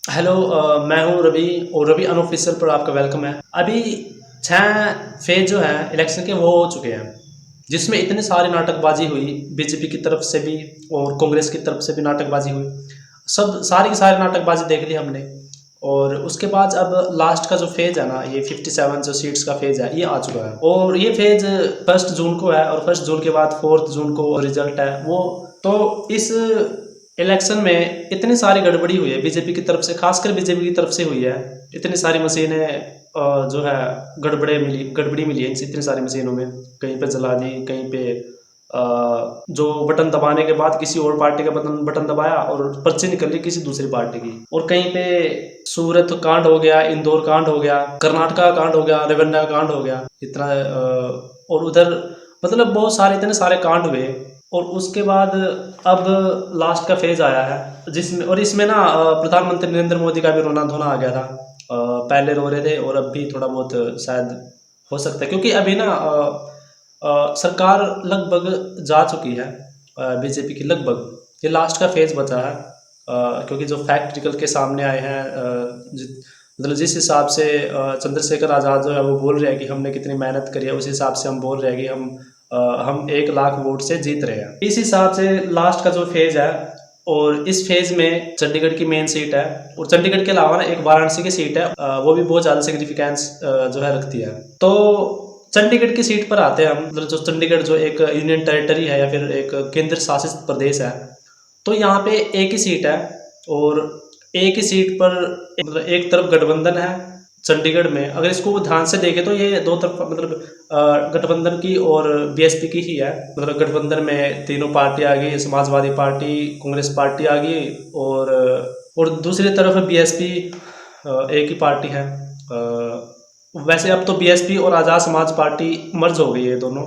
Hello मैं हूँ रवि और रवि अनऑफिशियल पर आपका वेलकम है। अभी 6 फेज जो है इलेक्शन के वो हो चुके हैं, जिसमें इतनी सारी नाटकबाजी हुई, बीजेपी की तरफ से भी और कांग्रेस की तरफ से भी नाटकबाजी हुई। सब सारी की सारी नाटकबाजी देख ली हमने। और उसके बाद अब लास्ट का जो फेज है ना, ये 57 जो सीट्स का फेज है ये आ चुका है। और ये फेज 1 जून को है और 1 जून के बाद 4 जून को रिजल्ट है वो। तो इस इलेक्शन में इतनी सारी गड़बड़ी हुई है बीजेपी की तरफ से, खासकर बीजेपी की तरफ से हुई है। इतनी सारी मशीनें जो है गड़बड़ी मिली है इतनी सारी मशीनों में। कहीं पे जला दी, कहीं पे जो बटन दबाने के बाद किसी और पार्टी का बटन दबाया और पर्ची निकल ली किसी दूसरी पार्टी की। और कहीं पे सूरत कांड हो गया, इंदौर कांड हो गया, कर्नाटका कांड हो गया, रेवन्ना कांड हो गया। इतना और उधर मतलब बहुत सारे इतने सारे कांड हुए। और उसके बाद अब लास्ट का फेज आया है जिसमें, और इसमें ना प्रधानमंत्री नरेंद्र मोदी का भी रोना धोना आ गया था। पहले रो रहे थे और अब भी थोड़ा बहुत शायद हो सकता है, क्योंकि अभी ना सरकार लगभग जा चुकी है बीजेपी की, लगभग ये लास्ट का फेज बचा है। क्योंकि जो फैक्ट निकल के सामने आए हैं, मतलब जिस हिसाब से चंद्रशेखर आज़ाद जो है वो बोल रहे हैं कि हमने कितनी मेहनत करी है, उस हिसाब से हम बोल रहे हैं कि हम 1 लाख वोट से जीत रहे हैं। इस हिसाब से लास्ट का जो फेज है, और इस फेज में चंडीगढ़ की मेन सीट है और चंडीगढ़ के अलावा ना एक वाराणसी की सीट है, वो भी बहुत ज़्यादा सिग्निफिकेंस जो है रखती है। तो चंडीगढ़ की सीट पर आते हैं हम। मतलब जो चंडीगढ़ जो एक यूनियन टेरिटरी है या फिर एक केंद्र शासित प्रदेश है, तो यहाँ पे एक ही सीट है। और एक ही सीट पर मतलब एक तरफ गठबंधन है चंडीगढ़ में। अगर इसको ध्यान से देखें तो ये दो तरफ मतलब गठबंधन की और बीएसपी की ही है। मतलब गठबंधन में तीनों पार्टी आ गई, समाजवादी पार्टी, कांग्रेस पार्टी आ गई, और दूसरी तरफ बीएसपी एक ही पार्टी है। वैसे अब तो बीएसपी और आज़ाद समाज पार्टी मर्ज हो गई है दोनों,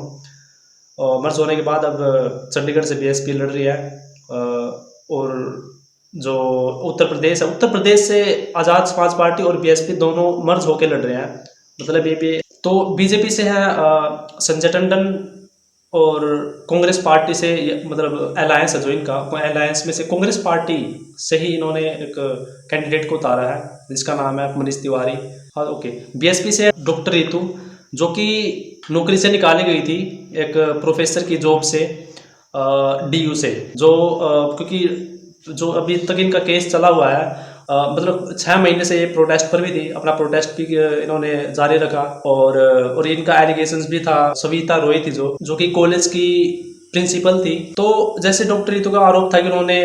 और मर्ज होने के बाद अब चंडीगढ़ से बीएसपी लड़ रही है। और जो उत्तर प्रदेश है, उत्तर प्रदेश से आज़ाद समाज पार्टी और बीएसपी दोनों मर्ज होकर लड़ रहे हैं। मतलब ये भी तो बीजेपी से है संजय टंडन, और कांग्रेस पार्टी से मतलब अलायंस है जो इनका, अलायंस में से कांग्रेस पार्टी से ही इन्होंने एक कैंडिडेट को उतारा है जिसका नाम है मनीष तिवारी। हाँ ओके। बीएसपी से डॉक्टर रितु, जो कि नौकरी से निकाली गई थी एक प्रोफेसर की जॉब से, डीयू से, जो क्योंकि जो अभी तक इनका केस चला हुआ है, मतलब 6 महीने से ये प्रोटेस्ट पर भी थी, अपना प्रोटेस्ट भी इन्होंने जारी रखा। और इनका एलिगेशंस भी था। सविता रॉय थी जो कि कॉलेज की प्रिंसिपल थी। तो जैसे डॉक्टर रितु का आरोप था कि उन्होंने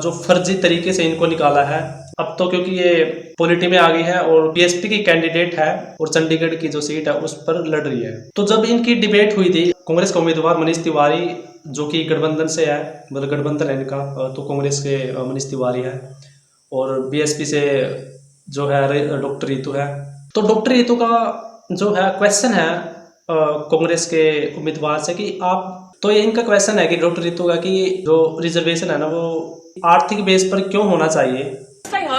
जो फर्जी तरीके से इनको निकाला है। अब तो क्योंकि ये पॉलिटी में आ गई है और बीएसपी की कैंडिडेट है और चंडीगढ़ की जो सीट है उस पर लड़ रही है। तो जब इनकी डिबेट हुई थी, कांग्रेस का उम्मीदवार मनीष तिवारी जो कि गठबंधन से है, मतलब गठबंधन है इनका, तो कांग्रेस के मनीष तिवारी है, और बीएसपी से जो है डॉक्टर रितु है। तो डॉक्टर रितु का जो है क्वेश्चन है कांग्रेस के उम्मीदवार से कि आप, तो ये इनका क्वेश्चन है कि डॉक्टर रितु का कि जो रिजर्वेशन है ना वो आर्थिक बेस पर क्यों होना चाहिए।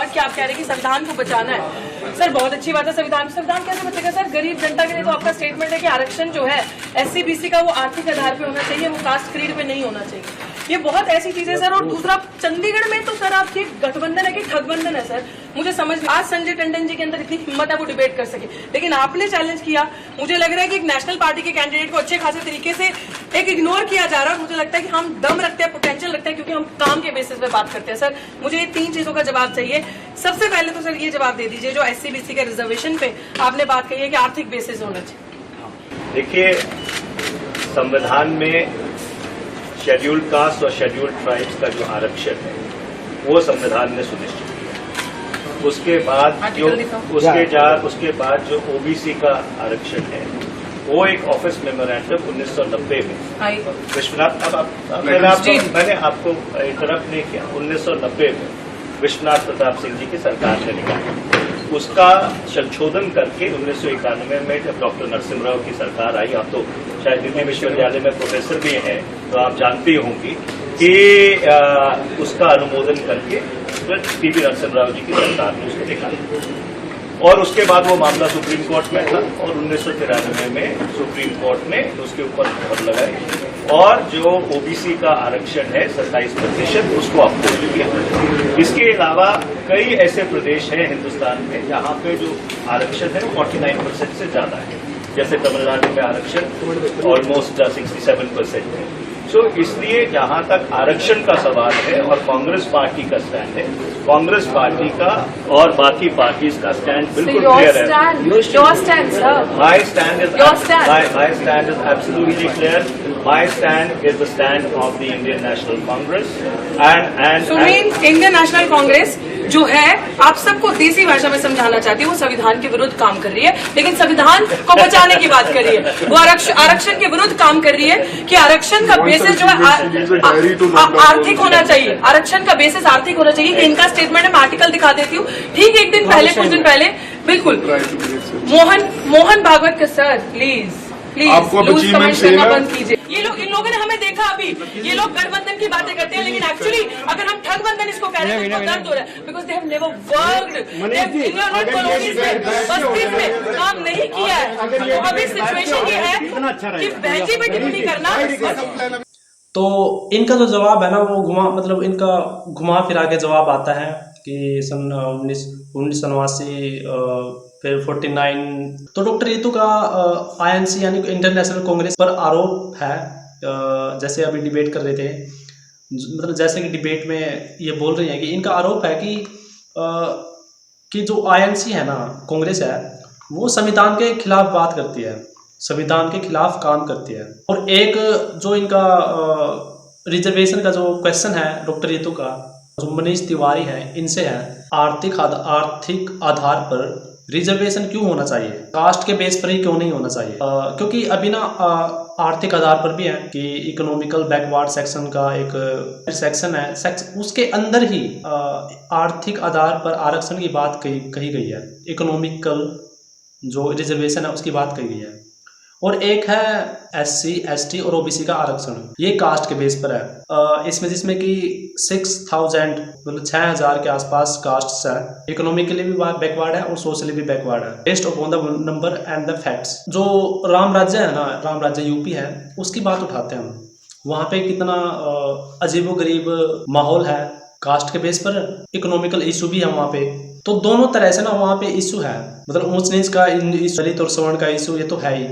कि आप कह रहे हैं कि संविधान को बचाना है। सर बहुत अच्छी बात है, संविधान कैसे बचेगा सर? गरीब जनता के लिए तो आपका स्टेटमेंट है कि आरक्षण जो है एससी-बीसी का वो आर्थिक आधार पे होना चाहिए, वो कास्ट क्रीड पे नहीं होना चाहिए। ये बहुत ऐसी चीजें सर। और दूसरा, चंडीगढ़ में तो सर आपकी गठबंधन है कि ठगबंधन है सर, मुझे समझ में। आज संजय टंडन जी के अंदर इतनी हिम्मत है वो डिबेट कर सके, लेकिन आपने चैलेंज किया। मुझे लग रहा है कि एक नेशनल पार्टी के कैंडिडेट को अच्छे खासे तरीके से एक इग्नोर किया जा रहा है। मुझे लगता है कि हम दम रखते हैं, पोटेंशियल रखते हैं, क्योंकि हम काम के बेसिस पे बात करते हैं। सर मुझे ये 3 चीजों का जवाब चाहिए। सबसे पहले तो सर ये जवाब दे दीजिए, जो एससी-बीसी के रिजर्वेशन पे आपने बात कही है कि आर्थिक बेसिस होना चाहिए। देखिए, संविधान में शेड्यूल्ड कास्ट और शेड्यूल्ड ट्राइब्स का जो आरक्षण है वो संविधान ने सुनिश्चित किया। उसके बाद जो ओबीसी का आरक्षण है वो एक ऑफिस मेमोरेंडम 1990 में विश्वनाथ, मैंने आपको इंटरप्ट नहीं किया, 1990 में विश्वनाथ प्रताप सिंह जी की सरकार ने निकाला। उसका संशोधन करके 1991 में जब डॉक्टर नरसिम्हा की सरकार आई, आप तो शायद दिल्ली विश्वविद्यालय में प्रोफेसर भी हैं तो आप जानती होंगी कि उसका अनुमोदन करके टीबी नरसिम्हा जी की सरकार ने उसको निकाला। और उसके बाद वो मामला सुप्रीम कोर्ट में था और 1993 में सुप्रीम कोर्ट ने उसके ऊपर मोहर लगाई और जो ओबीसी का आरक्षण है 27%, उसको अपोज किया। इसके अलावा कई ऐसे प्रदेश हैं हिंदुस्तान में जहां पे जो आरक्षण है वो 49% से ज्यादा है, जैसे तमिलनाडु में आरक्षण ऑलमोस्ट 67% है। तो इसलिए जहां तक आरक्षण का सवाल है और कांग्रेस पार्टी का स्टैंड है, कांग्रेस पार्टी का और बाकी पार्टीज का स्टैंड बिल्कुल क्लियर है। Your stand, sir. My stand is Your stand. my stand is absolutely clear. My stand is the stand of the Indian National Congress and So means Indian National Congress जो है, आप सबको देसी भाषा में समझाना चाहती है, वो संविधान के विरुद्ध काम कर रही है, लेकिन संविधान को बचाने की बात कर रही है। वो आरक्षण के विरुद्ध काम कर रही है कि आरक्षण का बेसिस जो है आर्थिक होना चाहिए, आरक्षण का बेसिस आर्थिक होना चाहिए। कि इनका स्टेटमेंट है, मैं आर्टिकल दिखा देती हूँ। ठीक एक दिन पहले, कुछ दिन पहले, बिल्कुल मोहन भागवत का सर प्लीज लूज कमेंट करना बंद कीजिए। ये लोग, इन लोगों ने हमें देखा अभी, ये लोग गठबंधन की बातें करते हैं, लेकिन एक्चुअली अगर हम ठगबंधन इसको कह रहे हैं तो दर्द हो रहा है, because they have never worked बस्तीज में काम नहीं किया है। तो अभी सिचुएशन ये है कि बहजी पे टिप्पणी करना। तो इनका जो जवाब है ना, वो मतलब इनका घुमा फिरा के जवाब आता है कि सन 1989 फिर 49। तो डॉक्टर रितु का INC यानी इंटरनेशनल कांग्रेस पर आरोप है, जैसे अभी डिबेट कर रहे थे, मतलब जैसे कि डिबेट में ये बोल रही हैं कि इनका आरोप है कि जो INC है ना, कांग्रेस है, वो संविधान के खिलाफ बात करती है, संविधान के खिलाफ काम करती है। और एक जो इनका रिजर्वेशन का जो क्वेश्चन है डॉक्टर रितु का, जो मनीष तिवारी है, इनसे है आर्थिक आधार पर रिजर्वेशन क्यों होना चाहिए, कास्ट के बेस पर ही क्यों नहीं होना चाहिए। क्योंकि अभी ना आर्थिक आधार पर भी है कि इकोनॉमिकल बैकवर्ड सेक्शन का एक सेक्शन है, उसके अंदर ही आर्थिक आधार पर आरक्षण की बात कही गई है, इकोनॉमिकल जो रिजर्वेशन है उसकी बात कही गई है। और एक है SC ST और OBC का आरक्षण, ये कास्ट के बेस पर है। इसमें जिसमें कि 6000 मतलब 6000 के आसपास कास्ट है, इकोनॉमिकली भी बैकवर्ड है और सोशली भी बैकवर्ड है, based upon the number and the facts. जो राम राज्य है ना, राम राज्य यूपी है, उसकी बात उठाते हैं हम। वहाँ पे कितना अजीबोगरीब माहौल है, कास्ट के बेस पर इकोनॉमिकल इशू भी है वहाँ पे। तो दोनों तरह से ना वहाँ पे इशू है, मतलब ऊंच नीच का, दलित और सवर्ण का इशू ये तो है ही।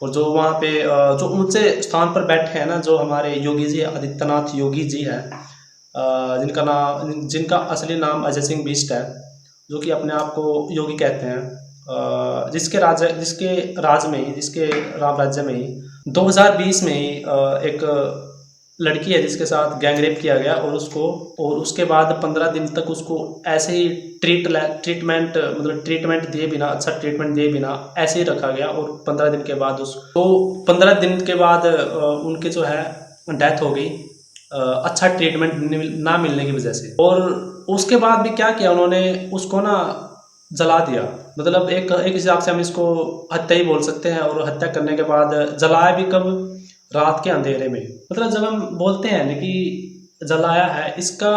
और जो वहाँ पे जो ऊंचे स्थान पर बैठे हैं ना, जो हमारे योगी जी, आदित्यनाथ योगी जी है, जिनका असली नाम अजय सिंह बिष्ट है, जो कि अपने आप को योगी कहते हैं, जिसके राम राज्य में ही 2020 में ही एक लड़की है जिसके साथ गैंगरेप किया गया, और उसके बाद 15 दिन तक उसको ऐसे ही ट्रीटमेंट दिए बिना, अच्छा ट्रीटमेंट दिए बिना ऐसे ही रखा गया। और 15 दिन के बाद उनके जो है डेथ हो गई, अच्छा ट्रीटमेंट ना मिलने की वजह से। और उसके बाद भी क्या किया उन्होंने, उसको ना जला दिया। मतलब एक हिसाब से हम इसको हत्या ही बोल सकते हैं। और हत्या करने के बाद जलाया भी कब, रात के अंधेरे में। मतलब जब हम बोलते हैं ना कि जलाया है, इसका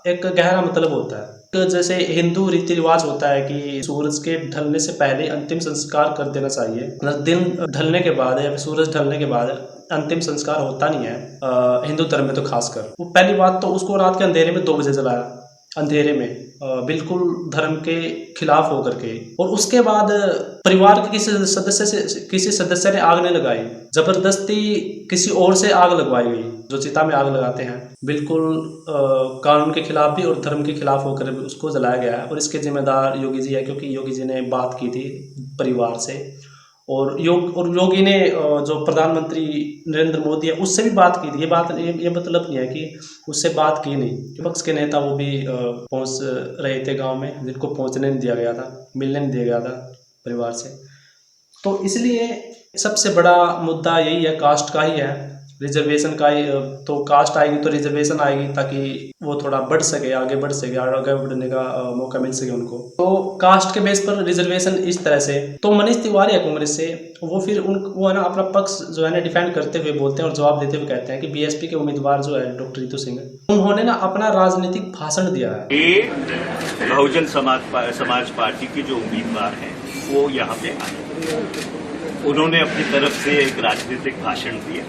एक गहरा मतलब होता है। तो जैसे हिंदू रीति रिवाज होता है कि सूरज के ढलने से पहले अंतिम संस्कार कर देना चाहिए, मतलब दिन ढलने के बाद या फिर सूरज ढलने के बाद अंतिम संस्कार होता नहीं है हिंदू धर्म में। तो खासकर वो पहली बात तो उसको रात के अंधेरे में 2 बजे जलाया, अंधेरे में, बिल्कुल धर्म के खिलाफ होकर के। और उसके बाद परिवार के किसी सदस्य ने आग नहीं लगाई, जबरदस्ती किसी और से आग लगवाई गई, जो चिता में आग लगाते हैं, बिल्कुल कानून के खिलाफ भी और धर्म के खिलाफ होकर भी उसको जलाया गया है। और इसके जिम्मेदार योगी जी है, क्योंकि योगी जी ने बात की थी परिवार से। और योगी ने जो प्रधानमंत्री नरेंद्र मोदी है उससे भी बात की थी। ये मतलब नहीं है कि उससे बात की नहीं। विपक्ष के नेता वो भी पहुंच रहे थे गांव में, जिनको पहुंचने नहीं दिया गया था, मिलने नहीं दिया गया था परिवार से। तो इसलिए सबसे बड़ा मुद्दा यही है, कास्ट का ही है, रिजर्वेशन का ही। तो कास्ट आएगी तो रिजर्वेशन आएगी, ताकि वो थोड़ा बढ़ सके, आगे बढ़ने का मौका मिल सके उनको। तो कास्ट के बेस पर रिजर्वेशन इस तरह से। तो मनीष तिवारी है कांग्रेस से, वो है ना अपना पक्ष जो है ना डिफेंड करते हुए बोलते हैं और जवाब देते हुए कहते हैं कि BSP के उम्मीदवार जो है डॉक्टर रितु सिंह, उन्होंने ना अपना राजनीतिक भाषण दिया है। बहुजन समाज पार्टी के जो उम्मीदवार हैं वो यहाँ पे आए, उन्होंने अपनी तरफ से एक राजनीतिक भाषण दिया।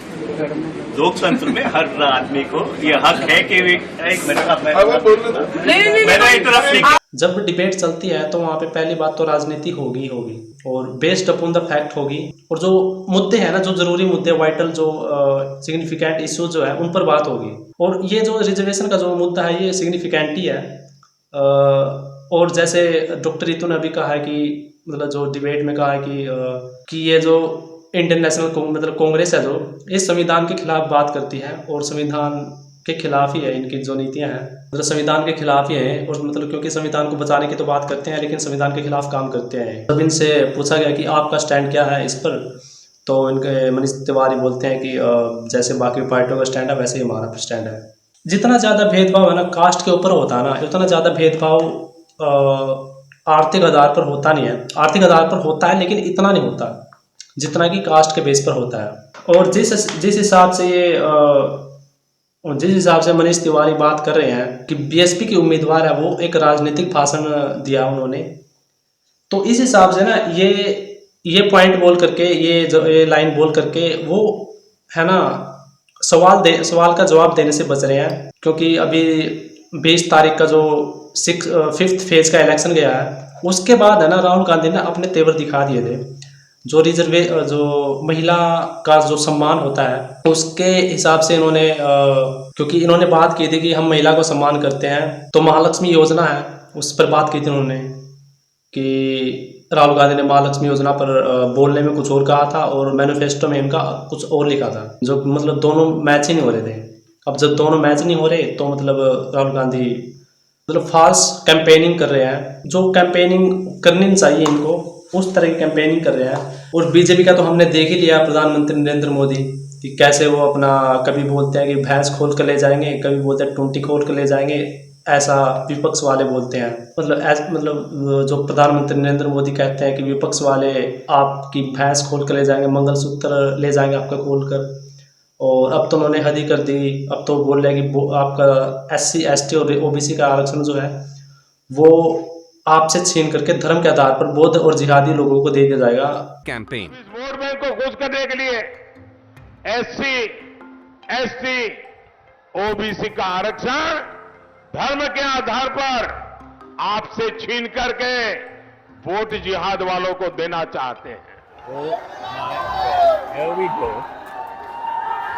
लोकतंत्र में हर आदमी को ये हक है कि एक मिनट मैंने तरफ से जब डिबेट चलती है तो वहाँ पे पहली बात तो राजनीति होगी होगी और बेस्ड अपॉन द फैक्ट होगी, और जो मुद्दे हैं ना, जो जरूरी मुद्दे, वाइटल जो सिग्निफिकेंट इश्यूज जो है उन पर बात होगी। और ये जो रिजर्वेशन का जो मुद्दा है ये सिग्निफिकेंट ही है। और जैसे डॉक्टर रितु ने अभी कहा है कि मतलब जो डिबेट में कहा है कि ये जो इंडियन नेशनल मतलब कांग्रेस है जो इस संविधान के खिलाफ बात करती है और संविधान के खिलाफ ही है, इनकी जो नीतियां हैं मतलब संविधान के खिलाफ ही हैं, और मतलब क्योंकि संविधान को बचाने की तो बात करते हैं लेकिन संविधान के खिलाफ काम करते हैं। तब इनसे पूछा गया कि आपका स्टैंड क्या है इस पर, तो इनके मनीष तिवारी बोलते हैं कि जैसे बाकी पार्टियों का स्टैंड है वैसे ही हमारा स्टैंड है। जितना ज़्यादा भेदभाव है ना कास्ट के ऊपर होता है ना, उतना ज़्यादा भेदभाव आर्थिक आधार पर होता नहीं है। आर्थिक आधार पर होता है लेकिन इतना नहीं होता जितना कि कास्ट के बेस पर होता है। और जिस हिसाब से मनीष तिवारी बात कर रहे हैं कि बीएसपी की उम्मीदवार है, वो एक राजनीतिक भाषण दिया उन्होंने, तो इस हिसाब से ना ये पॉइंट बोल करके ये लाइन बोल करके वो है ना सवाल का जवाब देने से बच रहे हैं। क्योंकि अभी 20 तारीख का जो 5th फेज का इलेक्शन गया है उसके बाद है ना राहुल गांधी ने अपने तेवर दिखा दिए थे। जो महिला का जो सम्मान होता है उसके हिसाब से इन्होंने क्योंकि इन्होंने बात की थी कि हम महिला को सम्मान करते हैं, तो महालक्ष्मी योजना है उस पर बात की थी उन्होंने कि राहुल गांधी ने महालक्ष्मी योजना पर बोलने में कुछ और कहा था और मैनिफेस्टो में इनका कुछ और लिखा था, जो मतलब दोनों मैच ही नहीं हो रहे थे। अब जब दोनों मैच नहीं हो रहे तो मतलब राहुल गांधी मतलब फॉल्स कैंपेनिंग कर रहे हैं, जो कैंपेनिंग करनी नहीं चाहिए इनको, उस तरह की कैंपेनिंग कर रहे हैं। और बीजेपी का तो हमने देख ही लिया प्रधानमंत्री नरेंद्र मोदी कि कैसे वो अपना कभी बोलते हैं कि भैंस खोल कर ले जाएंगे, कभी बोलते हैं टूंटी खोल कर ले जाएंगे, ऐसा विपक्ष वाले बोलते हैं। मतलब जो प्रधानमंत्री नरेंद्र मोदी कहते हैं कि विपक्ष वाले आपकी भैंस खोल कर ले जाएंगे, मंगलसूत्र ले जाएंगे आपका खोल कर। और अब तो उन्होंने हद ही कर दी, अब तो बोल रहे हैं कि आपका SC ST और OBC का आरक्षण जो है वो आपसे छीन करके धर्म के आधार पर बौद्ध और जिहादी लोगों को दे दिया जाएगा। कैंपेन वोट बैंक को खुश करने के लिए SC ST OBC का आरक्षण धर्म के आधार पर आपसे छीन करके वोट जिहाद वालों को देना चाहते हैं।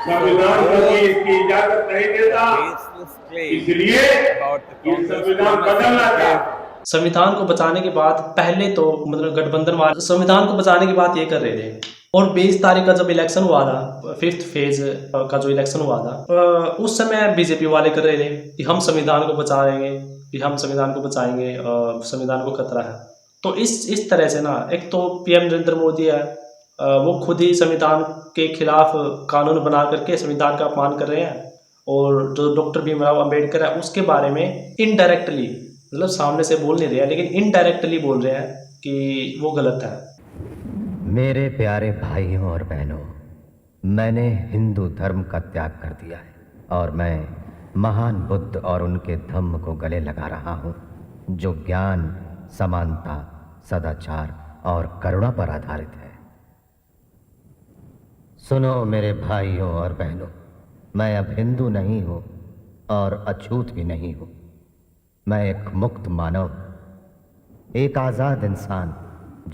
संविधान कभी इसकी इजाजत नहीं देता, इसलिए ये संविधान बदलना चाहता। संविधान को बचाने के बाद पहले तो मतलब गठबंधन वाले संविधान को बचाने की बात ये कर रहे थे, और 20 तारीख का जब इलेक्शन हुआ था 5th फेज का जो इलेक्शन हुआ था उस समय बीजेपी वाले कर रहे थे कि हम संविधान को बचाएंगे, कि हम संविधान को बचाएंगे, संविधान को खतरा है। तो इस तरह से ना एक तो PM नरेंद्र मोदी है वो खुद ही संविधान के खिलाफ कानून बना करके संविधान का अपमान कर रहे हैं, और जो डॉक्टर भीमराव अंबेडकर है उसके बारे में इनडायरेक्टली मतलब सामने से बोल नहीं रहे हैं लेकिन इनडायरेक्टली बोल रहे हैं कि वो गलत है। मेरे प्यारे भाइयों और बहनों, मैंने हिंदू धर्म का त्याग कर दिया है और मैं महान बुद्ध और उनके धम्म को गले लगा रहा हूँ, जो ज्ञान, समानता, सदाचार और करुणा पर आधारित है। सुनो मेरे भाइयों और बहनों, मैं अब हिंदू नहीं हूँ और अछूत भी नहीं हूँ। मैं एक मुक्त मानव, एक आज़ाद इंसान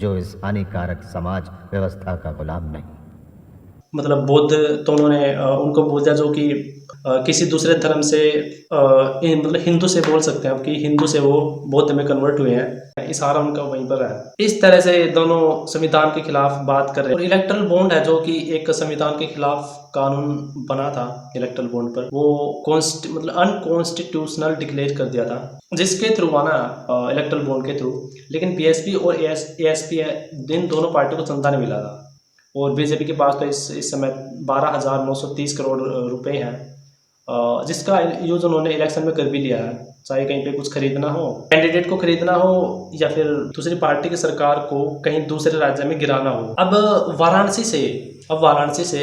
जो इस हानिकारक समाज व्यवस्था का गुलाम नहीं। मतलब बौद्ध तो उन्होंने उनको बोल दिया जो कि किसी दूसरे धर्म से मतलब हिंदू से बोल सकते हैं कि हिंदू से वो बौद्ध में कन्वर्ट हुए हैं, इशारा उनका वहीं पर है। इस तरह से दोनों संविधान के खिलाफ बात कर रहे हैं। और इलेक्टरल बॉन्ड है जो कि एक संविधान के खिलाफ कानून बना था, इलेक्टरल बॉन्ड पर वो मतलब अनकॉन्स्टिट्यूशनल डिक्लेयर कर दिया था, जिसके थ्रू आना इलेक्टरल बॉन्ड के थ्रू। लेकिन BSP और ASP इन दोनों पार्टियों को चंदा नहीं मिला था, और बीजेपी के पास तो इस समय 12,930 करोड़ रुपए हैं, जिसका यूज उन्होंने इलेक्शन में कर भी लिया है। चाहे कहीं पे कुछ खरीदना हो, कैंडिडेट को खरीदना हो, या फिर दूसरी पार्टी की सरकार को कहीं दूसरे राज्य में गिराना हो। अब वाराणसी से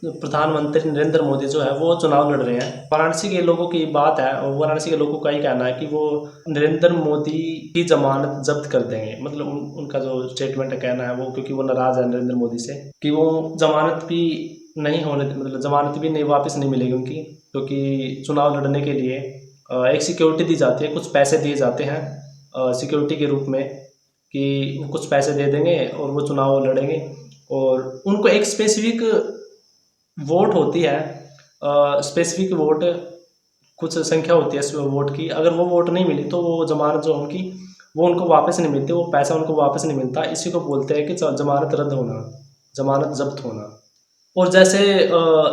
प्रधानमंत्री नरेंद्र मोदी जो है वो चुनाव लड़ रहे हैं। वाराणसी के लोगों की बात है और वाराणसी के लोगों का ही कहना है कि वो नरेंद्र मोदी की जमानत जब्त कर देंगे। मतलब उनका जो स्टेटमेंट है, कहना है वो, क्योंकि वो नाराज है नरेंद्र मोदी से कि वो जमानत भी नहीं होने, मतलब जमानत भी नहीं, वापस नहीं मिलेगी उनकी, क्योंकि चुनाव लड़ने के लिए एक सिक्योरिटी दी जाती है, कुछ पैसे दिए जाते हैं सिक्योरिटी के रूप में, कि वो कुछ पैसे दे देंगे और वो चुनाव लड़ेंगे। और उनको एक स्पेसिफिक वोट होती है, स्पेसिफिक वोट, कुछ संख्या होती है इस वोट की। अगर वो वोट नहीं मिली तो वो जमानत जो उनकी वो उनको वापस नहीं मिलती, वो पैसा उनको वापस नहीं मिलता। इसी को बोलते हैं कि जमानत रद्द होना, जमानत जब्त होना। और जैसे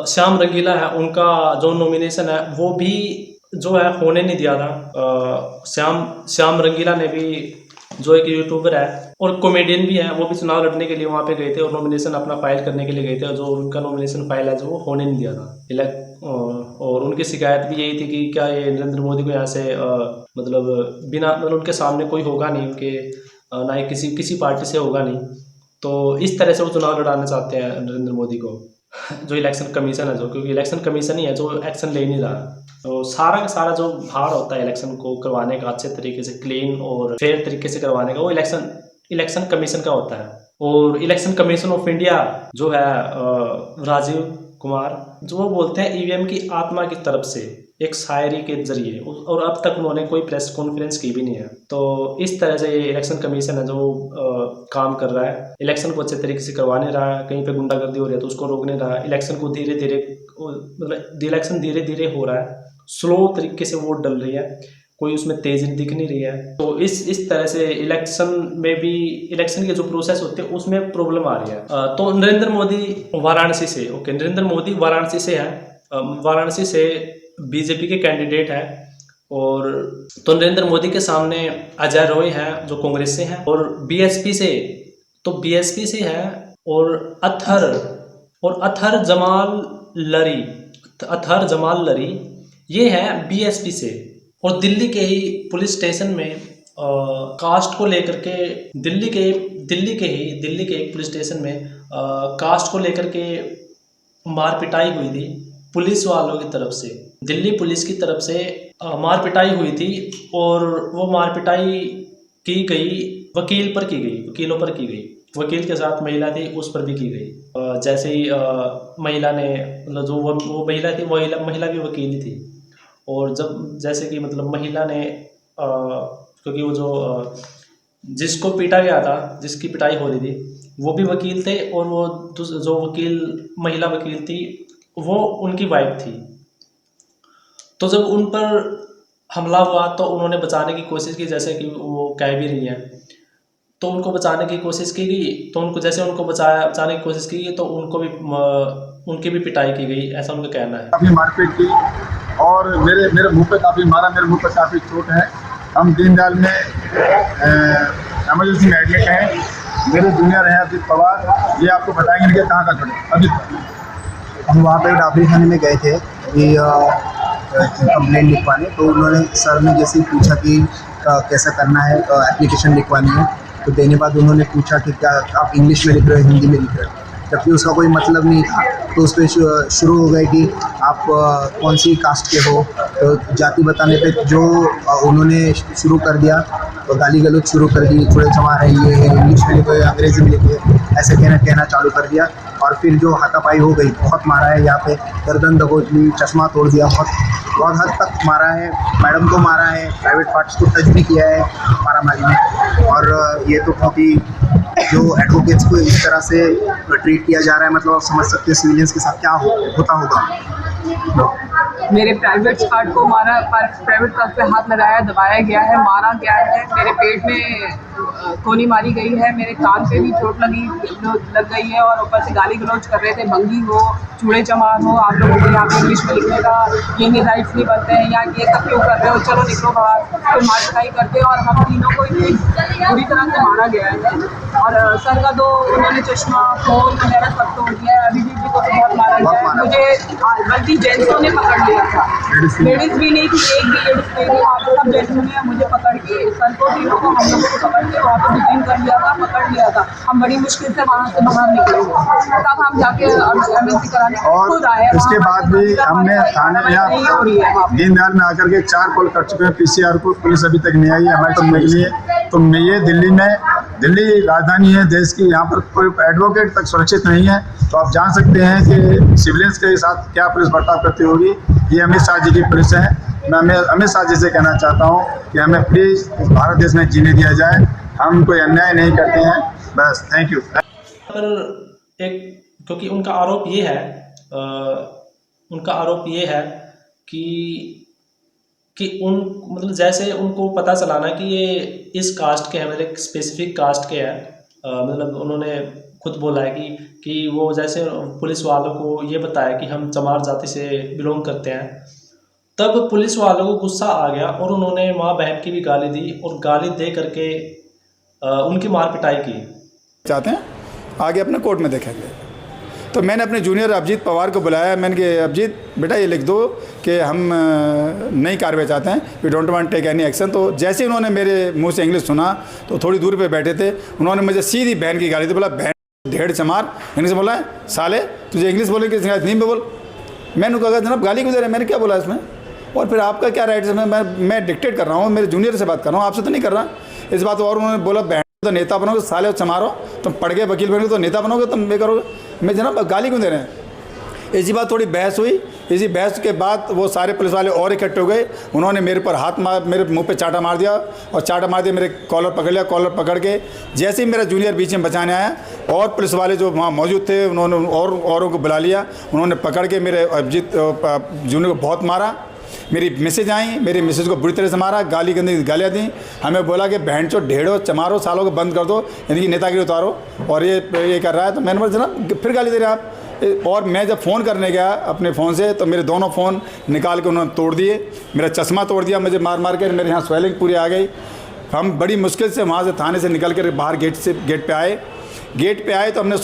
श्याम रंगीला है, उनका जो नॉमिनेशन है वो भी जो है होने नहीं दिया था। श्याम रंगीला ने भी, जो एक यूट्यूबर है और कॉमेडियन भी है, वो भी चुनाव लड़ने के लिए वहाँ पे गए थे और नॉमिनेशन अपना फाइल करने के लिए गए थे, और जो उनका नॉमिनेशन फाइल है जो वो होने नहीं दिया था। और उनकी शिकायत भी यही थी कि क्या ये नरेंद्र मोदी को यहाँ से मतलब बिना, मतलब उनके सामने कोई होगा नहीं, उनके ना ही किसी पार्टी से होगा नहीं, तो इस तरह से वो चुनाव लड़ाना चाहते हैं नरेंद्र मोदी को। जो इलेक्शन कमीशन है, जो, क्योंकि इलेक्शन कमीशन ही है जो एक्शन ले नहीं रहा, तो सारा का सारा जो भार होता है इलेक्शन को करवाने का, अच्छे तरीके से क्लीन और फेयर तरीके से करवाने का, वो इलेक्शन कमीशन का होता है। और इलेक्शन कमीशन ऑफ इंडिया जो है राजीव कुमार, जो वो बोलते हैं ईवीएम की आत्मा की तरफ से एक शायरी के जरिए, और अब तक उन्होंने कोई प्रेस कॉन्फ्रेंस की भी नहीं है। तो इस तरह से ये इलेक्शन कमीशन है जो काम कर रहा है, इलेक्शन को अच्छे तरीके से करवा नहीं रहा है, कहीं पे गुंडागर्दी हो रही है तो उसको रोक नहीं रहा है, इलेक्शन को धीरे धीरे, मतलब इलेक्शन धीरे धीरे हो रहा है, स्लो तरीके से वोट डल रही है, कोई उसमें तेजी दिख नहीं रही है। तो इस तरह से इलेक्शन में भी, इलेक्शन के जो प्रोसेस होते हैं उसमें प्रॉब्लम आ रही है। तो नरेंद्र मोदी वाराणसी से, ओके, नरेंद्र मोदी वाराणसी से है, वाराणसी से बीजेपी के कैंडिडेट है। और तो नरेंद्र मोदी के सामने अजय रॉय है जो कांग्रेस से है, और बीएसपी से, तो बीएसपी से है, और अथर जमाल लरी ये है बीएसपी से। और दिल्ली के ही पुलिस स्टेशन में कास्ट को लेकर के, दिल्ली के एक पुलिस स्टेशन में कास्ट को लेकर के मार पिटाई हुई थी पुलिस वालों की तरफ से, दिल्ली पुलिस की तरफ से मार पिटाई हुई थी। और वो मार पिटाई की गई वकीलों पर की गई, वकील के साथ महिला थी उस पर भी की गई। जैसे ही महिला ने, मतलब जो वो महिला थी, महिला भी वकील थी। और जब जैसे कि मतलब महिला ने, क्योंकि वो जो जिसको पीटा गया था, जिसकी पिटाई हो रही थी, वो भी वकील थे, और वो जो महिला वकील थी वो उनकी वाइफ थी। तो जब उन पर हमला हुआ तो उन्होंने बचाने की कोशिश की, जैसे कि वो कह भी रही है, तो उनको बचाने की कोशिश की गई। तो उनको बचाने की कोशिश की गई तो उनकी भी पिटाई की गई, ऐसा उनका कहना है। काफ़ी मारपीट की और मेरे मुंह पे काफ़ी मारा, मेरे मुंह पे काफ़ी चोट है। हम दीनदयाल में एमरजेंसी में एडमिट हैं। मेरे जूनियर हैं अजीत पवार, ये आपको बताएंगे कि कहाँ का खड़े। अजीत, हम वहाँ पे डाबरी थाने में गए थे कि कंप्लेंट लिखवाने, तो उन्होंने सर ने जैसे ही पूछा कि कैसा करना है, एप्लीकेशन लिखवानी है, तो देने बाद उन्होंने पूछा कि क्या आप इंग्लिश में लिख रहे हो, हिंदी में लिख रहे हो, जबकि उसका कोई मतलब नहीं था। तो उस पर शुरू हो गए कि आप कौन सी कास्ट के हो, तो जाति बताने पे जो उन्होंने शुरू कर दिया, तो गाली गलौज शुरू कर दी, थोड़े जमा है, ये है इंग्लिश में लिखे, अंग्रेजी में लिखे, ऐसे कहना चालू कर दिया। और फिर जो हाथापाई हो गई, बहुत मारा है, यहाँ पे गर्दन दबोच ली, चश्मा तोड़ दिया, बहुत हद तक मारा है, मैडम को मारा है, प्राइवेट पार्ट्स को टच भी किया है मारामारी में। और ये तो बहुत ही, जो एडवोकेट्स को इस तरह से ट्रीट किया जा रहा है, मतलब आप समझ सकते हैं सिविलियंस के साथ क्या होता होगा। मेरे प्राइवेट पार्ट को मारा, प्राइवेट पार्ट पे हाथ लगाया, दबाया गया है, मारा गया है, मेरे पेट में गोली मारी गई है, मेरे कान पे भी चोट लग गई है, और ऊपर से गाली गलौज कर रहे थे, भंगी हो, चूड़े चमार हो, आप लोगों को यहाँ पे इंग्लिश में लिखने का ये नहीं राइट्स नहीं बनते हैं, यहाँ ये सब क्यों कर रहे हो, चलो निकलो बाहर, तो मारपिटाई करते। और हम तीनों को बुरी तरह से मारा गया है। और सर का तो उन्होंने चश्मा, फोन वगैरह सब तोड़ दिया है, अभी भी को तो बहुत मारा गया है। मुझे गलती खाली जेंट्सों ने पकड़ लिया था, लेडीज भी नहीं थी, एक भी लेडीज नहीं थी वहाँ पे, सब जेंट्सों ने मुझे पकड़ के, सर को तीनों को हम लोगों को पकड़ के वहाँ पे डिटेन कर लिया था, पकड़ लिया था। हम बड़ी मुश्किल से वहाँ से बाहर निकले, तब हम जाके एमएससी कराने खुद आए। इसके बाद भी हमने थाने में यहाँ दीनदयाल में आकर के 4 कॉल कर चुके हैं, पीसीआर को पुलिस अभी तक नहीं आई है हमारे तक मिली है। तो ये दिल्ली राजधानी है देश की, यहाँ पर कोई एडवोकेट तक सुरक्षित नहीं है। तो आप जान सकते हैं कि सिविलियंस के साथ क्या पुलिस बर्ताव करती होगी। ये अमित शाह जी की पुलिस है। मैं अमित शाह जी से कहना चाहता हूँ कि हमें प्लीज भारत देश में जीने दिया जाए, हम कोई अन्याय नहीं करते हैं, बस। Thank you. पर एक क्योंकि उनका आरोप ये है कि उन मतलब जैसे उनको पता चला ना कि ये इस कास्ट के हैं, मतलब एक स्पेसिफिक कास्ट के हैं, मतलब उन्होंने खुद बोला है कि वो जैसे पुलिस वालों को ये बताया कि हम चमार जाति से बिलोंग करते हैं, तब पुलिस वालों को गुस्सा आ गया और उन्होंने माँ बहन की भी गाली दी और गाली दे करके उनकी मार पिटाई की। चाहते हैं आगे अपने कोर्ट में देखेंगे। तो मैंने अपने जूनियर अभिजीत पवार को बुलाया। मैंने कहा अभिजीत बेटा ये लिख दो कि हम नई कार्रवाई चाहते हैं, we don't want take any action. तो जैसे ही उन्होंने मेरे मुंह से इंग्लिश सुना तो थोड़ी दूर पे बैठे थे, उन्होंने मुझे सीधी बहन की गाली दी। बोला बहन ढेड़ चमार, इंग्लिश बोला है, साले तुझे इंग्लिश बोले कि हिंदी में बोल। मैंने कहा जनाब गाली क्यों दे रहे हैं, मैंने क्या बोला इसमें, और फिर आपका क्या राइट है, मैं डिक्टेट कर रहा हूँ, मेरे जूनियर से बात कर रहा हूँ, आपसे तो नहीं कर रहा इस बात। और उन्होंने बोला बहन तो नेता बनोगे, साले चमारो, तुम पढ़ गए वकील बनोगे तो नेता बनोगे, तुम ये करोगे। मैं जनाब गाली क्यों दे रहे हैं। इसी बात थोड़ी बहस हुई। इसी बहस के बाद वो सारे पुलिस वाले और इकट्ठे हो गए। उन्होंने मेरे पर मेरे मुंह पे चाटा मार दिया और चाटा मार दिया, मेरे कॉलर पकड़ लिया। कॉलर पकड़ के जैसे ही मेरा जूनियर बीच में बचाने आया और पुलिस वाले जो वहाँ मौजूद थे उन्होंने औरों को बुला लिया। उन्होंने पकड़ के मेरे अभिजीत जूनियर को बहुत मारा। मेरी मैसेज आई, मेरी मैसेज को बुरी तरह से मारा, गाली गंदी गालियाँ दी। हमें बोला कि बहन चो ढेड़ो चमारो सालों को बंद कर दो, इनकी नेतागिरी उतारो, और ये कर रहा है। तो मैंने बोला जनाब फिर गाली दे रहे हैं आप। और मैं जब फ़ोन करने गया अपने फ़ोन से तो मेरे दोनों फ़ोन निकाल के उन्होंने तोड़ दिए, मेरा चश्मा तोड़ दिया मुझे मार के, मेरे यहाँ स्वेलिंग पूरी आ गई। हम बड़ी मुश्किल से वहाँ से थाने से निकल कर बाहर गेट पे आए तो हमने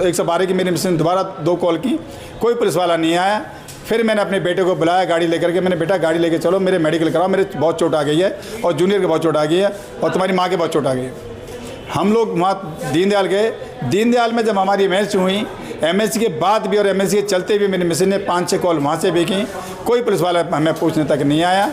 112 की मेरी मिशन दोबारा 2 कॉल की, कोई पुलिस वाला नहीं आया। फिर मैंने अपने बेटे को बुलाया गाड़ी लेकर के। मैंने बेटा गाड़ी लेके चलो, मेरे मेडिकल कराओ, मेरे बहुत चोट आ गई है और जूनियर के बहुत चोट आ गई है और तुम्हारी माँ के बहुत चोट आ गई है। हम लोग वहाँ दीनदयाल गए। दीनदयाल में जब हमारी एमएससी हुई, एमएससी के बाद भी और एमएससी के चलते भी मेरी मिशन ने 5-6 कॉल वहाँ से भी की, कोई पुलिस वाला हमें पूछने तक नहीं आया।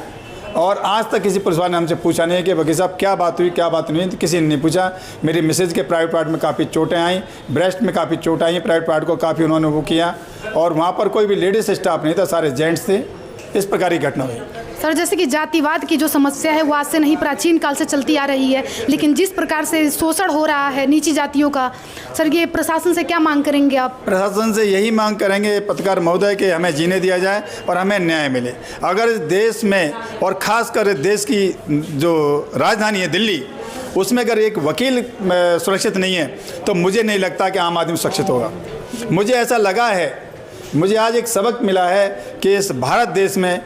और आज तक किसी पुलिस वाले ने हमसे पूछा नहीं है कि वकील साहब क्या बात हुई क्या बात नहीं, तो किसी ने नहीं पूछा। मेरी मिसेज के प्राइवेट पार्ट में काफ़ी चोटें आई, ब्रेस्ट में काफ़ी चोट आई, प्राइवेट पार्ट को काफ़ी उन्होंने वो किया, और वहाँ पर कोई भी लेडीज स्टाफ नहीं था, सारे जेंट्स थे। इस प्रकार की घटना हुई। सर जैसे कि जातिवाद की जो समस्या है वो आज से नहीं प्राचीन काल से चलती आ रही है, लेकिन जिस प्रकार से शोषण हो रहा है नीची जातियों का, सर ये प्रशासन से क्या मांग करेंगे आप? प्रशासन से यही मांग करेंगे पत्रकार महोदय कि हमें जीने दिया जाए और हमें न्याय मिले। अगर इस देश में और ख़ासकर देश की जो राजधानी है दिल्ली, उसमें अगर एक वकील सुरक्षित नहीं है तो मुझे नहीं लगता कि आम आदमी सुरक्षित होगा। मुझे ऐसा लगा है, मुझे आज एक सबक मिला है कि इस भारत देश में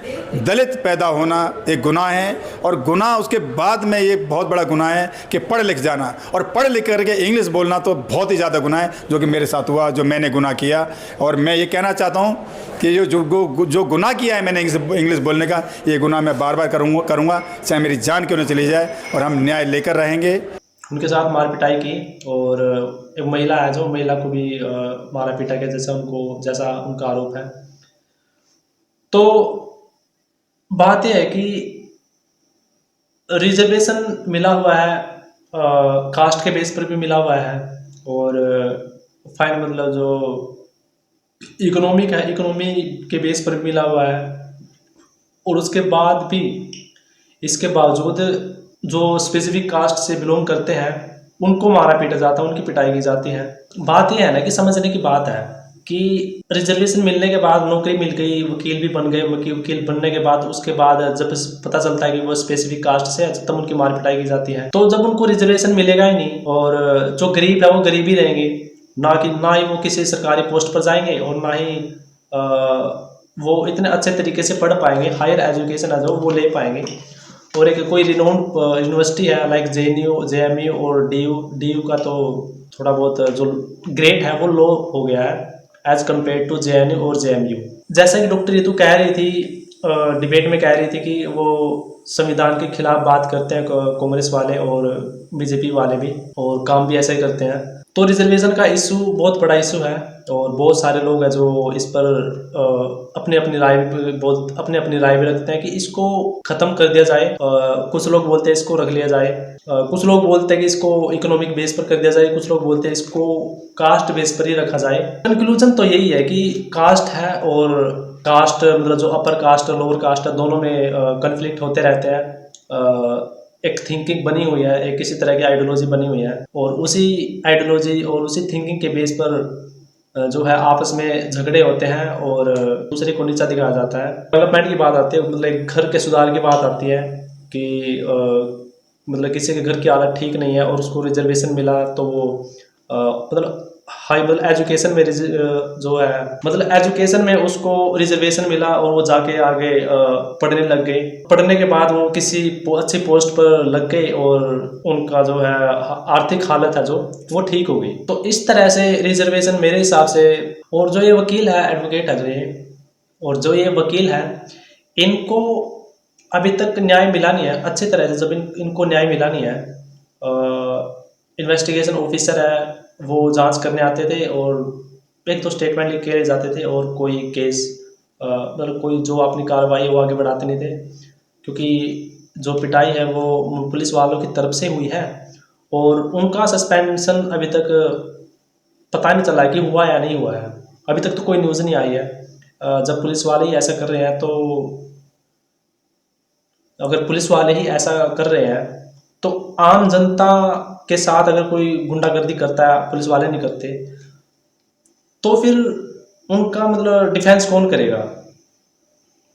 दलित पैदा होना एक गुनाह है, और गुनाह उसके बाद में ये बहुत बड़ा गुनाह है कि पढ़ लिख जाना, और पढ़ लिख करके इंग्लिश बोलना तो बहुत ही ज़्यादा गुनाह है, जो कि मेरे साथ हुआ, जो मैंने गुनाह किया। और मैं ये कहना चाहता हूँ कि जो गुनाह किया है मैंने इंग्लिश बोलने का, ये गुनाह मैं बार बार करूँगा, चाहे मेरी जान क्यों न चली जाए, और हम न्याय लेकर रहेंगे। उनके साथ मार पिटाई की, और एक महिला है जो महिला को भी मारा पीटा के जैसा उनका आरोप है। तो बात यह है कि रिजर्वेशन मिला हुआ है, कास्ट के बेस पर भी मिला हुआ है, और फाइन मतलब जो इकोनॉमिक है, इकोनॉमी के बेस पर भी मिला हुआ है, और उसके बाद भी इसके बावजूद जो स्पेसिफिक कास्ट से बिलोंग करते हैं उनको मारा पीटा जाता है, उनकी पिटाई की जाती है। बात यह है ना कि समझने की बात है कि रिजर्वेशन मिलने के बाद नौकरी मिल गई, वकील भी बन गए, वकील बनने के बाद उसके बाद जब पता चलता है कि वो स्पेसिफिक कास्ट से है, तब उनकी मार पिटाई की जाती है। तो जब उनको रिजर्वेशन मिलेगा ही नहीं, और जो गरीब है वो गरीब ही रहेंगे, ना ही वो किसी सरकारी पोस्ट पर जाएंगे, और ना ही वो इतने अच्छे तरीके से पढ़ पाएंगे, हायर एजुकेशन है जो वो ले पाएंगे। और एक कोई रिनाउंड यूनिवर्सिटी है लाइक JNU और DU का तो थोड़ा बहुत जो ग्रेड है वो लो हो गया है एज कम्पेयर टू JNU और JMU। जैसा कि डॉक्टर रितु कह रही थी, डिबेट में कह रही थी कि वो संविधान के खिलाफ बात करते हैं कांग्रेस वाले और बीजेपी वाले भी, और काम भी ऐसा ही करते हैं। तो रिजर्वेशन का इशू बहुत बड़ा इशू है और बहुत सारे लोग हैं जो इस पर अपनी अपनी राय भी रखते हैं कि इसको ख़त्म कर दिया जाए। कुछ लोग बोलते हैं इसको रख लिया जाए, कुछ लोग बोलते हैं कि इसको इकोनॉमिक बेस पर कर दिया जाए, कुछ लोग बोलते हैं इसको कास्ट बेस पर ही रखा जाए। कंक्लूजन तो यही है कि कास्ट है और कास्ट मतलब जो अपर कास्ट और लोअर कास्ट है, दोनों में कन्फ्लिक्ट होते रहते हैं। एक थिंकिंग बनी हुई है, एक किसी तरह की आइडियोलॉजी बनी हुई है और उसी आइडियोलॉजी और उसी थिंकिंग के बेस पर जो है आपस में झगड़े होते हैं और दूसरे को नीचा दिखाया जाता है। डेवलपमेंट की बात आती है, मतलब घर के सुधार की बात आती है कि मतलब किसी के घर की हालत ठीक नहीं है और उसको रिजर्वेशन मिला तो वो मतलब हाई मतलब एजुकेशन में जो है मतलब एजुकेशन में उसको रिजर्वेशन मिला और वो जाके आगे पढ़ने लग गए। पढ़ने के बाद वो किसी अच्छी पोस्ट पर लग गए और उनका जो है आर्थिक हालत है जो वो ठीक हो गई। तो इस तरह से रिजर्वेशन मेरे हिसाब से, और जो ये वकील है, एडवोकेट है ये वकील है, इनको अभी तक न्याय मिला नहीं है अच्छी तरह से। जब इनको न्याय मिला नहीं है, इन्वेस्टिगेशन ऑफिसर है वो जांच करने आते थे और एक तो स्टेटमेंट लिख के जाते थे और कोई केस मतलब कोई जो अपनी कार्रवाई वो आगे बढ़ाते नहीं थे, क्योंकि जो पिटाई है वो पुलिस वालों की तरफ से हुई है और उनका सस्पेंशन अभी तक पता नहीं चला कि हुआ या नहीं हुआ है। अभी तक तो कोई न्यूज़ नहीं आई है। जब पुलिस वाले ही ऐसा कर रहे हैं, तो अगर पुलिस वाले ही ऐसा कर रहे हैं तो आम जनता के साथ अगर कोई गुंडागर्दी करता है, पुलिस वाले नहीं करते, तो फिर उनका मतलब डिफेंस कौन करेगा,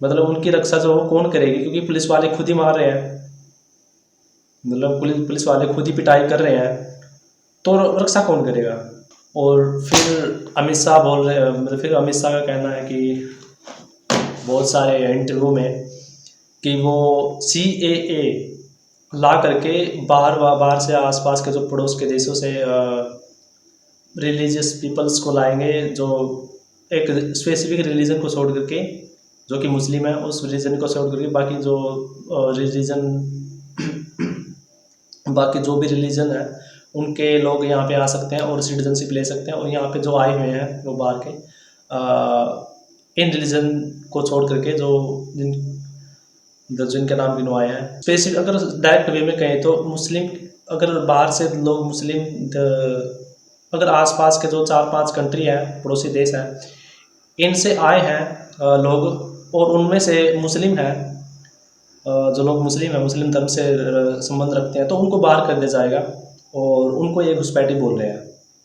मतलब उनकी रक्षा जो हो कौन करेगी, क्योंकि पुलिस वाले खुद ही मार रहे हैं, मतलब पुलिस वाले खुद ही पिटाई कर रहे हैं, तो रक्षा कौन करेगा। और फिर अमित शाह बोल रहे हैं, मतलब फिर अमित शाह का कहना है कि बहुत सारे इंटरव्यू में कि वो CAA ला करके बाहर से आसपास के जो पड़ोस के देशों से रिलीजियस पीपल्स को लाएंगे, जो एक स्पेसिफिक रिलीजन को छोड़ करके, जो कि मुस्लिम है, उस रिलीजन को छोड़ करके बाकी जो भी रिलीजन है उनके लोग यहाँ पे आ सकते हैं और सिटीजनशिप ले सकते हैं। और यहाँ पे जो आए हुए हैं वो बाहर के इन रिलीजन को छोड़ करके जिनके नाम गिनवाए हैं, स्पेसिफिक अगर डायरेक्ट वे में कहें तो मुस्लिम, अगर बाहर से लोग मुस्लिम अगर आसपास के जो 4-5 कंट्री हैं, पड़ोसी देश हैं, इनसे आए हैं लोग और उनमें से मुस्लिम हैं, जो लोग मुस्लिम हैं, मुस्लिम धर्म से संबंध रखते हैं, तो उनको बाहर कर दिया जाएगा और उनको ये घुसपैठी बोल रहे हैं।